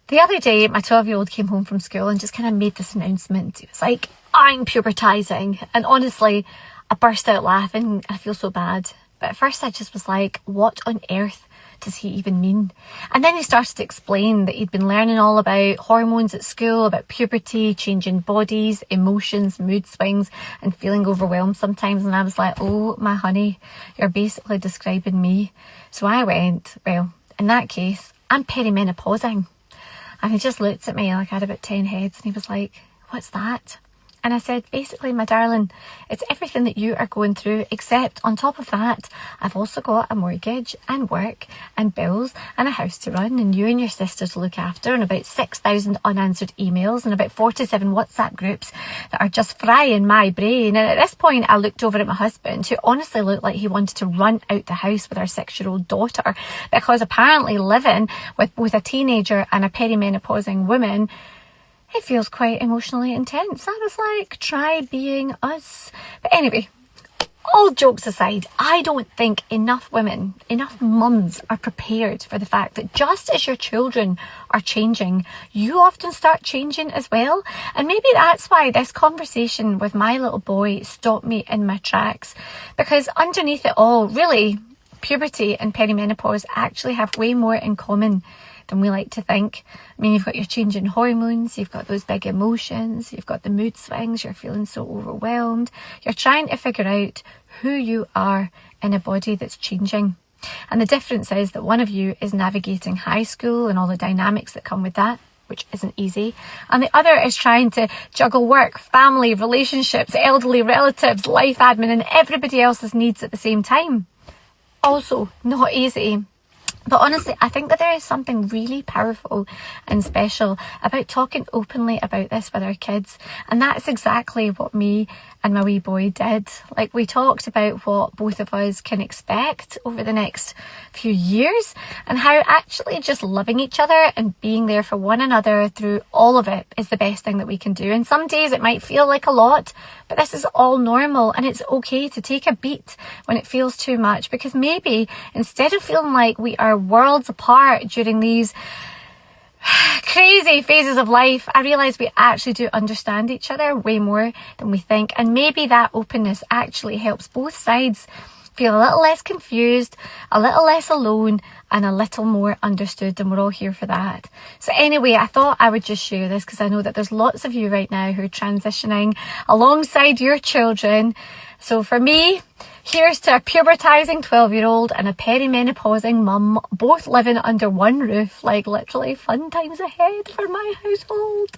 The other day, my 12-year-old came home from school and just kind of made this announcement. It was like, I'm pubertising. And honestly, I burst out laughing and I feel so bad. But at first I just was like, what on earth does he even mean? And then he started to explain that he'd been learning all about hormones at school, about puberty, changing bodies, emotions, mood swings, and feeling overwhelmed sometimes. And I was like, oh, my honey, you're basically describing me. So I went, well, in that case, I'm perimenopausing. And he just looked at me like I had about 10 heads and he was like, what's that? And I said, basically, my darling, it's everything that you are going through, except on top of that, I've also got a mortgage and work and bills and a house to run and you and your sister to look after and about 6,000 unanswered emails and about 47 WhatsApp groups that are just frying my brain. And at this point, I looked over at my husband, who honestly looked like he wanted to run out the house with our 6-year-old daughter, because apparently living with both a teenager and a perimenopausing woman, it feels quite emotionally intense. I was like, try being us. But anyway, all jokes aside, I don't think enough women, enough mums are prepared for the fact that just as your children are changing, you often start changing as well. And maybe that's why this conversation with my little boy stopped me in my tracks. Because underneath it all, really, puberty and perimenopause actually have way more in common than we like to think. I mean, you've got your changing hormones, you've got those big emotions, you've got the mood swings, you're feeling so overwhelmed. You're trying to figure out who you are in a body that's changing. And the difference is that one of you is navigating high school and all the dynamics that come with that, which isn't easy. And the other is trying to juggle work, family, relationships, elderly relatives, life admin, and everybody else's needs at the same time. Also, not easy. But honestly, I think that there is something really powerful and special about talking openly about this with our kids. And that's exactly what me and my wee boy did. Like, we talked about what both of us can expect over the next few years and how actually just loving each other and being there for one another through all of it is the best thing that we can do. And some days it might feel like a lot, but this is all normal, and it's okay to take a beat when it feels too much, because maybe instead of feeling like we are worlds apart during these crazy phases of life, I realise we actually do understand each other way more than we think. And maybe that openness actually helps both sides feel a little less confused, a little less alone, and a little more understood. And we're all here for that. So anyway, I thought I would just share this because I know that there's lots of you right now who are transitioning alongside your children. So for me, here's to a pubertising 12-year-old and a perimenopausing mum, both living under one roof. Like, literally fun times ahead for my household.